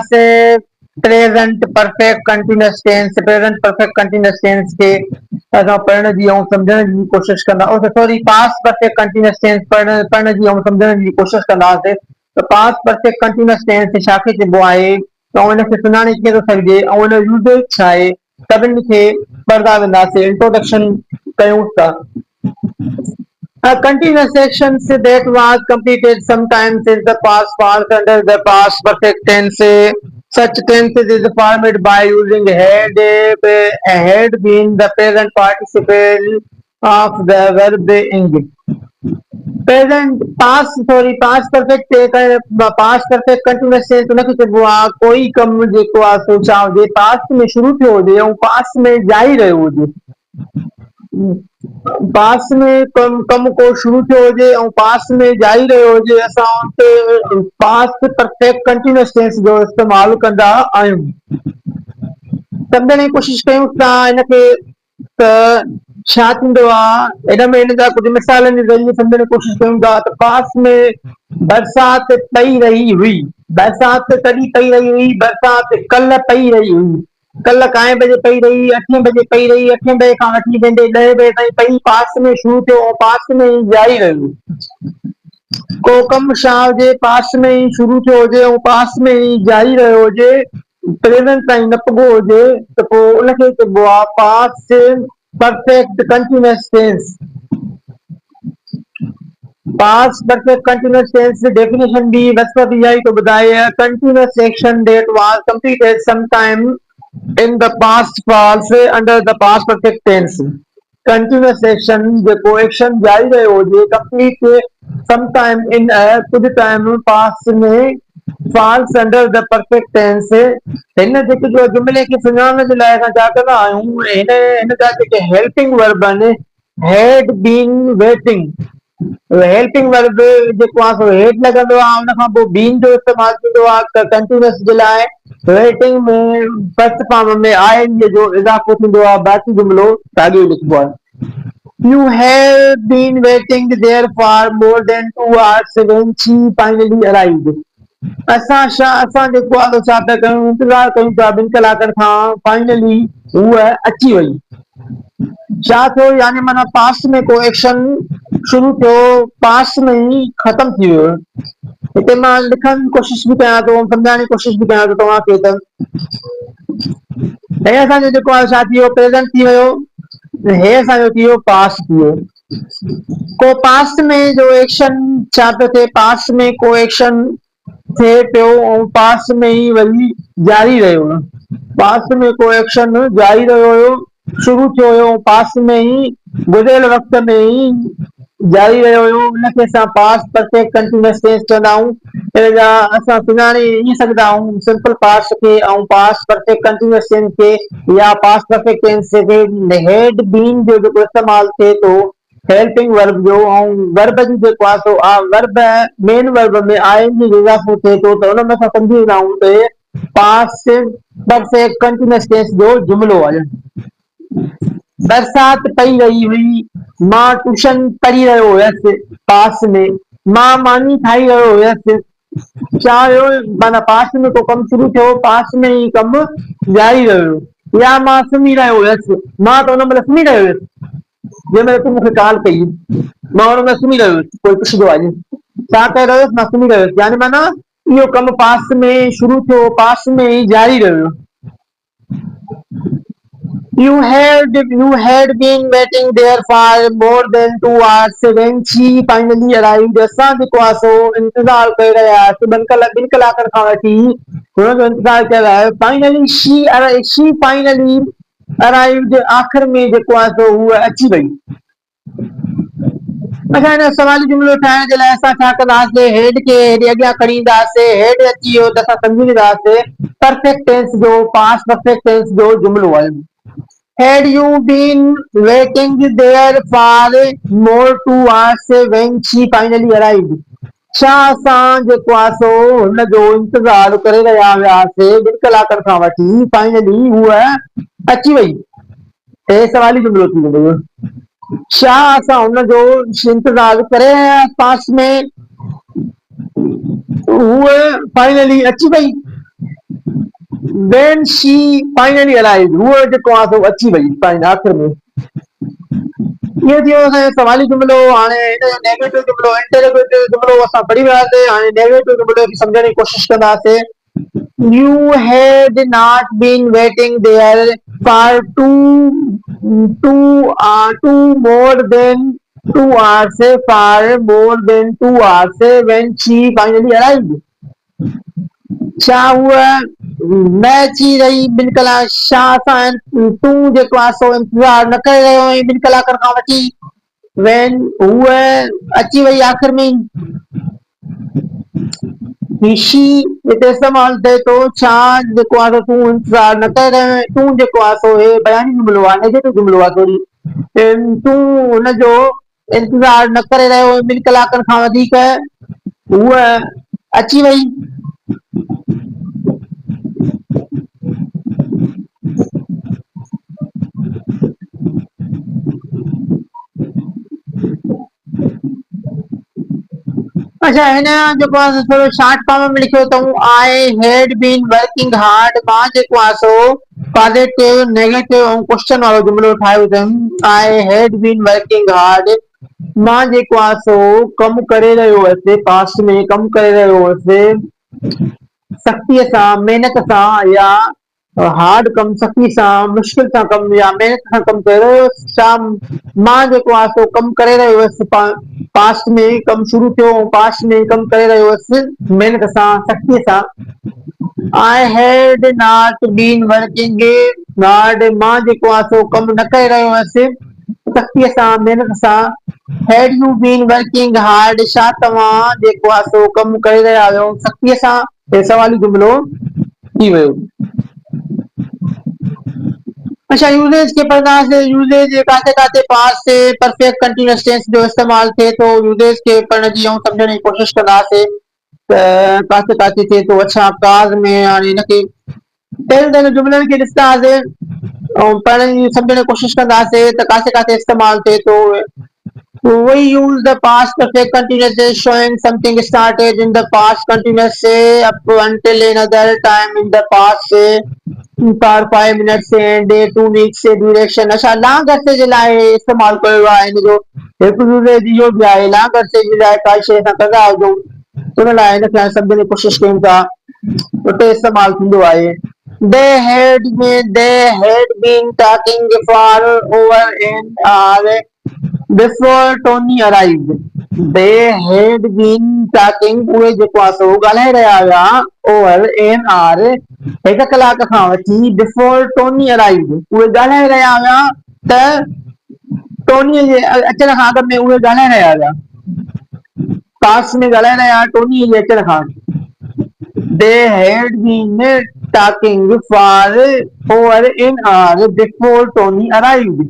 से present perfect continuous tense के असां पढ़ण जी ऐं सम्झण जी कोशिश कंदा sorry past perfect continuous tense पढ़ण जी ऐं सम्झण जी कोशिश कंदासीं त पास्ट परफेक्ट कंटिन्यूअस टेंस छाखे चइबो आहे ऐं हिनखे सुञाणे कीअं थो सघिजे ऐं हिन जो यूसेज छा आहे सभिनी खे पढ़ंदा वेंदासीं इंट्रोडक्शन कयूं था A continuous action that was completed sometimes in the past falls under the past perfect tense. Such tense is formed by using had being the present participle of the verb ing. Present past perfect continuous tense उनखे चइबो आहे कोई कमु जेको आहे सोचा हुजे past में शुरू थियो हुजे ऐं पास्ट में जारी रहियो हुजे पास्ट में कम को शुरू थियो हुजे ऐं पास्ट में जारी रहियो हुजे असां वटि पास्ट परफेक्ट कंटिन्यूअस टेंस जो इस्तेमालु कंदा आहियूं सम्झण जी कोशिश कयूं था हिनखे त छा थींदो आहे हिन में हिन जा कुझु मिसालनि जे ज़रिए सम्झण जी कोशिश कयूं था त पास्ट में बरसाति पई रही हुई बरसाति कॾहिं पई रही हुई बरसाति कल्ह पई रही हुई कल काएं बजे पई रही 8 बजे पई रही 8 बजे खां वठी वेंदे 10 बजे ताईं पई पास्ट में शुरू थियो ऐं पास्ट में ई जारी रहियो को कमु छा हुजे पास्ट में ई शुरू थियो हुजे ऐं पास्ट में ई जारी रहियो हुजे प्रेज़ेंट ताईं न पुॻो हुजे त पोइ उनखे चइबो आहे past perfect continuous tense Past perfect continuous tense definition भी वस्पत यही तो बताया continuous action that was completed sometime in the past falls under the past perfect tense. Continuous action जेको action जारी रहियो हुजे complete sometime in कुछ time past में falls under the perfect tense. हिन जेके जो जुमिले खे सुञाणण जे लाइ असां छा कंदा आहियूं हिन जा जेके helping verb आहिनि had been waiting helping verb जेको आहे सो हेड लॻंदो आहे उन खां पोइ बीन जो इस्तेमालु थींदो आहे कंटिन्यूअस जे लाइ वेटिंग में फर्स्ट फॉर्म में आई जो इज़ाफ़ो थींदो आहे बाक़ी जुमिलो साॻियो लिखिबो आहे you have been waiting there for more than 2 hours when she finally arrived असां जेको आहे छा था कयूं इंतज़ारु कयूं था 2 कलाकनि खां फाइनली हूअ अची वई छा थियो यानी माना पास्ट में को एक्शन शुरू थियो पास्ट में ई ख़तम थी वियो हिते मां लिखण जी कोशिश बि कयां थो सम्झाइण जी कोशिश बि कयां थो तव्हांखे त हे असांजो जेको आहे छा थी वियो प्रेज़ेंट थी वियो हे असांजो थी वियो पास्ट थी वियो को पास्ट में जो एक्शन छा पियो थिए पास्ट में को एक्शन थिए पियो ऐं पास्ट में ई वरी जारी रहियो पास्ट में को एक्शन जारी रहियो हुयो शुरू थियो हुयो पास्ट में ई गुज़िरियल वक़्त में ई जारी रहियो हुयो उनखे असां पास्ट परफेक्ट कंटिन्यूअस टेंस चवंदा आहियूं हिन जा असां सुञाणे ई सघंदा आहियूं सिंपल पास्ट खे ऐं पास्ट परफेक्ट कंटिन्यूअस टेंस खे या पास्ट परफेक्ट टेंस खे हेड बीन जो जेको इस्तेमालु थिए थो हेल्पिंग वर्ब जो ऐं वर्ब जो जेको आहे सो वर्ब मेन वर्ब में आइन जी इज़ाफ़ो थिए थो त हुन में असां सम्झी वेंदा आहियूं त पास्ट परफेक्ट कंटिन्यूअस टेंस जो जुमिलो आहे बरसाति पई रही हुई मां ट्यूशन पढ़ी रहियो हुयसि पास्ट में मां मानी ठाही रहियो हुयसि छा हुयो माना पास्ट में को कमु शुरू थियो पास्ट में ई कमु जारी रहियो या मां सुम्ही रहियो हुयसि मां त हुन महिल सुम्ही रहियो हुयसि जंहिं महिल तूं मूंखे कॉल कई मां हुन महिल सुम्ही रहियो हुयसि कोई पुछंदो आहे छा करे रहियो हुयसि मां सुम्ही रहियो हुयसि यानी माना इहो कमु पास्ट में शुरू थियो पास्ट में ई जारी रहियो You had been waiting there for more than 2 hours when she finally arrived. असां जेको आहे सो इंतज़ारु करे रहिया हुआसीं 2 कलाकनि खां वठी हुन जो इंतज़ारु करे रहिया आहियूं फाइनली she finally arrived आख़िर में जेको आहे सो उहा अची वई असां हिन सवाली जुमिलो ठाहिण जे लाइ असां छा कंदासीं हेड खे हेॾे अॻियां खणी ईंदासीं हेड अची वियो त असां सम्झी वेंदासीं परफेक्ट टेंस जो पास्ट परफेक्ट टेंस जो जुमिलो आहे Had you been waiting there for more 2 hours when she finally arrived? छा असां जेको आहे सो हुन जो इंतज़ारु करे रहिया हुआसीं 2 कलाकनि खां वठी फाइनली हूअ अची वई हे सवाली जुमिलो थी वेंदो छा असां हुन जो इंतज़ारु करे रहिया पास्ट में हूअ फाइनली अची वई when she finally arrived, हूअ जेको आहे सो अची वई पाण आख़िर में। ये थियो असांजो सवाली जुमिलो। हाणे हिन जो नेगेटिव जुमिलो इंटरोगेटिव जुमिलो असां पढ़ी वियासीं। हाणे नेगेटिव जुमिलो खे सम्झण जी कोशिश कंदासीं। You had not been waiting there for two more than 2 hours, for more than 2 hours when she finally arrived. छा हुआ न अची रही ॿिनि कलाक छा असां तूं जेको आहे सो इंतज़ार न करे रहियो आहीं 2 कलाकनि खां वठी। when हूअ अची वई आख़िर में शी हिते इस्तेमालु थिए थो छा जेको आहे तूं इंतज़ार न करे रहियो आहीं। तूं जेको आहे सो हे बयानी जुमिलो आहे, नेगेटिव जुमिलो आहे थोरी। तूं हुनजो इंतज़ार न करे रहियो 2 कलाकनि खां वधीक, हूअ अची वई। अच्छा हिन जेको आहे थोरो शॉर्ट फॉर्म में लिखियो अथऊं I had been working hard. मां जेको आहे सो पॉजिटिव नेगेटिव ऐं क्वेश्चन वारो जुमिलो ठाहियो अथमि। I had been working hard, मां जेको आहे सो कमु करे रहियो हुअसि, पास्ट में कमु करे रहियो हुअसि सख़्तीअ सां, महिनत सां, या हार्ड कमु सख़्ती सां, मुश्किल सां कमु या महिनत सां कमु करे रहियो हुअसि। छा मां जेको आहे सो कमु करे रहियो हुअसि, पास्ट में कमु शुरू थियो ऐं पास्ट में कमु करे रहियो हुअसि महिनत सां सख़्तीअ सां। I had not been working hard, मां जेको आहे सो कमु न करे रहियो हुअसि सख़्तीअ सां महिनत सां। Had you been working hard, छा तव्हां जेको आहे सो कमु करे रहिया आहियो सख़्तीअ सां। हे सवाली जुमिलो थी वियो। अच्छा यूज़ेज खे पढ़ंदासीं। यूज़ेज काथे काथे पास्ट परफेक्ट कंटीन्यूअस टेंस जो इस्तेमालु थिए थो। यूज़ेज खे पढ़ण जी ऐं सम्झण जी कोशिश कंदासीं त काथे काथे थिए थो। अच्छा काज़ में हाणे हिनखे पहिरियों त हिन जुमिलनि खे ॾिसंदासीं ऐं पढ़ण जी सम्झण जी कोशिश कंदासीं त काथे काथे इस्तेमालु थिए थो। We use the past perfect continuous showing something started in the past continuous up until another time in the past for 5 minutes and 2 weeks duration। अच्छा लॉन्ग अरसे जे लाइ इस्तेमालु कयो आहे। हिन जो हिकु यूज़ेज इहो बि आहे लॉन्ग अरसे जे लाइ काई शइ असां कंदा हुजूं उन लाइ हिनखे सम्झण जी कोशिश कयूं था उते इस्तेमालु थींदो आहे। They had been talking for over an hour before Tony arrived। They had been talking, उहे जेको आहे सो ॻाल्हाए रहिया हुआ over an hour 1 कलाक खां वठी before Tony arrived। उहे ॻाल्हाए रहिया हुआ त टोनीअ जे अचण खां अॻु में उहे ॻाल्हाए रहिया हुआ। पास्ट में ॻाल्हाए रहिया टोनीअ जे अचण खां। They had been talking for over an hour before Tony arrived।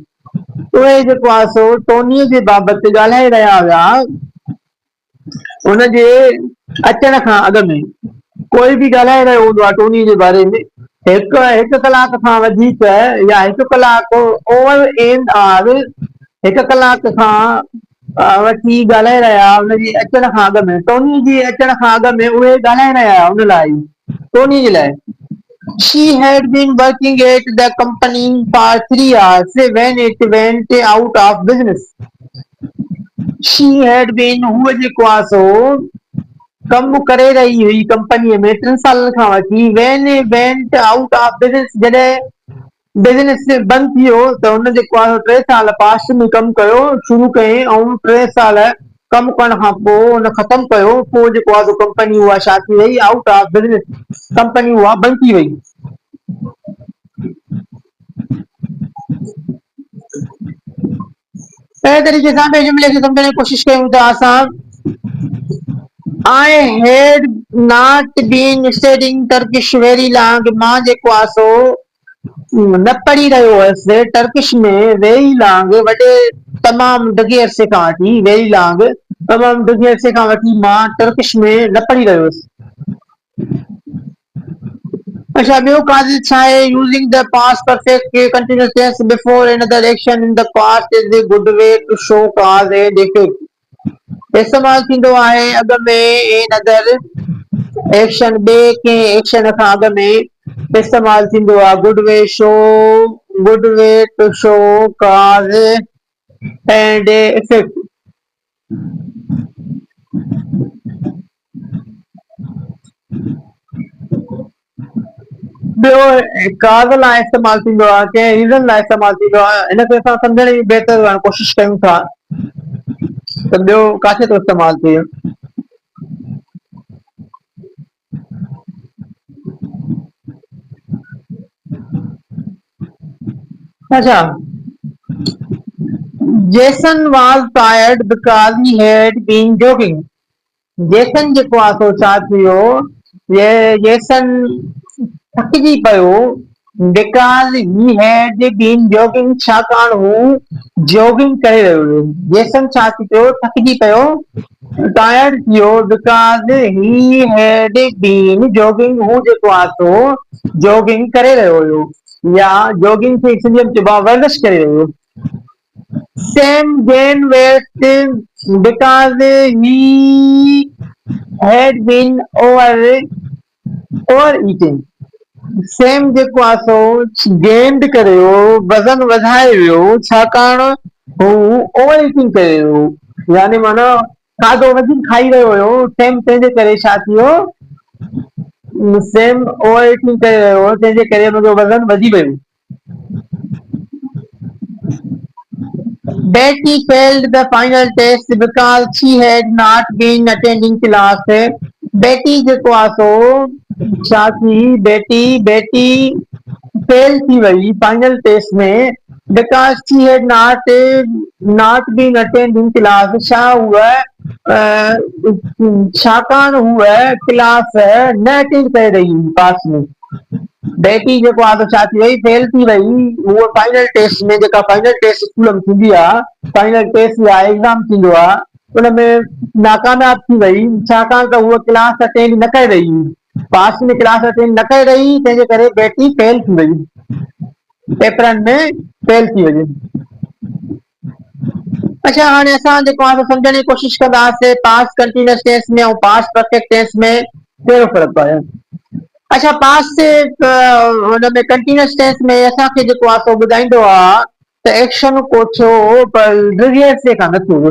उहे जेको आहे सो टोनीअ जे बाबति ॻाल्हाए रहिया हुआ हुनजे अचण खां अॻु में। कोई बि ॻाल्हाए रहियो हूंदो आहे टोनीअ जे बारे में 1 कलाक खां वधीक या 1 कलाक ओवर एन आवर 1 कलाक खां वठी ॻाल्हाए रहिया हुनजे अचण खां अॻु में। टोनीअ जे अचण खां अॻु में उहे ॻाल्हाए रहिया हुन लाइ टोनीअ जे लाइ। She had been working at the company for 3 hours when it went out of business। She had been, हूअ जेको आहे सो कमु करे रही हुई कंपनीअ में 3 सालनि खां वठी। when went out of business, जॾहिं बिज़नेस बंदि थी वियो त हुन जेको आहे 3 साल पास्ट में कमु कयो शुरू कयईं ऐं 3 साल कमु करण खां पोइ हुन ख़तमु कयो। पोइ जेको आहे कंपनी उहा छा थी वई आउट ऑफ बिज़नेस, कंपनी उहा बंदि थी वई। अहिड़े तरीक़े सां ॿिए जुमिले खे सम्झण जी कोशिश कयूं था असां। I had not been studying Turkish very long। मां जेको आहे सो न पढ़ी रहियो हुअसि टर्किश में वेरी लॉन्ग, वॾे तमामु ढिघे अरसे खां वठी। वेरी लॉन्ग तमामु ढिघे अरसे खां वठी मां टर्किश में न पढ़ी रहियो हुअसि। अच्छा ॿियो काज़ छा आहे। Using the past perfect continuous tense before another action in the past is a good way to show cause and effect. इस्तेमालु थींदो आहे अॻु में अनदर एक्शन ॿिए कंहिं एक्शन खां अॻु में इस्तेमाल थींदो आहे good way to show cause and effect. ॿियो काज़ लाइ इस्तेमाल थींदो आहे, कंहिं रीज़न लाइ इस्तेमाल थींदो आहे, हिनखे असां सम्झण जी बहितर कोशिशि कयूं था त ॿियो काथे थो इस्तेमाल थिए। अच्छा, Jason was tired because he had been jogging. Jason जेको आहे सो छा थियो, जेसन थकिजी पियो because he had been jogging, छाकाणि हू जॉगिंग करे रहियो हुयो। जेसन छा थी पियो, थकिजी पियो, टायर्ड थियो because he had been jogging, हू जेको आहे सो जॉगिंग करे रहियो हुयो या जॉगिंग खे सिंधीअ में चइबो आहे वर्जिश करे रहियो हुयो। Sam gained weight because he had been overeating. Same जेको आहे सो गेंड करे वियो, वज़न वधाए वियो, छाकाणि हू ओवर ईटिंग करे वियो, यानी माना खाधो वधीक खाई रहियो हुयो, सेम तंहिंजे करे छा थियो, सेम ओवर ईटिंग करे रहियो हो, तंहिंजे करे हुनजो वज़न वधी वियो। Betty failed the final test because she had not been attending class. Betty जेको आहे सो छा थी, बेटी फेल थी वई फाइनल टेस्ट में because she had not been attending class. छा हुआ, छाकाणि हूअ क्लास न अटेंड करे रही हुई पास में। बेटी जेको आहे छा थी वई, फेल थी वई उहो फाइनल टेस्ट में, जेका फाइनल टेस्ट स्कूल में थींदी आहे, फाइनल टेस्ट या एग्ज़ाम थींदो आहे, उन में नाकामयाब थी वई, छाकाणि त उहा क्लास अटेंड न करे रही हुई, पास में क्लास अटेंड न करे रही, तंहिंजे करे बेटी फेल थी वई, पेपरनि में फेल थी वई। अच्छा, हाणे असां जेको आहे सम्झण जी कोशिशि कंदासीं पास कंटिन्यूअस टेंस में ऐं पास परफेक्ट टेंस में कहिड़ो फ़र्क़ु आहे। अच्छा, पास हुन में कंटिन्यूअस टेंस में असांखे जेको आहे सो ॿुधाईंदो आहे त एक्शन को थियो पर ज़रिए से खां न थियो,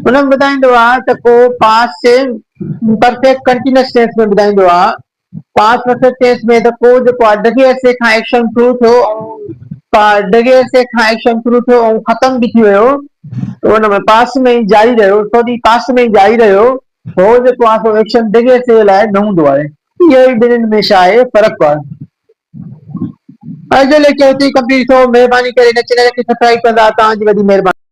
हुन में ॿुधाईंदो आहे त को पास परफेक्ट कंटिन्यूअस टेंस में ॿुधाईंदो आहे, पास परफेक्ट टेंस में त को जेको आहे ज़रिए से खां एक्शन शुरू थियो ऐं ज़रिए से खां एक्शन शुरू थियो ऐं ख़तम बि थी वियो, हुन में पास में ई जारी रहियो, सॉरी पास में ई जारी रहियो, हो जेको आहे सो एक्शन ज़रिए से लाइ न हूंदो आहे। इहो ई ॿिन्हिनि में छा आहे फ़र्क़ु आहे। अॼु जो लेक्चर हिते कंप्लीट थियो, महिरबानी करे हिन चैनल खे सब्सक्राइब कंदा, तव्हांजी वॾी महिरबानी।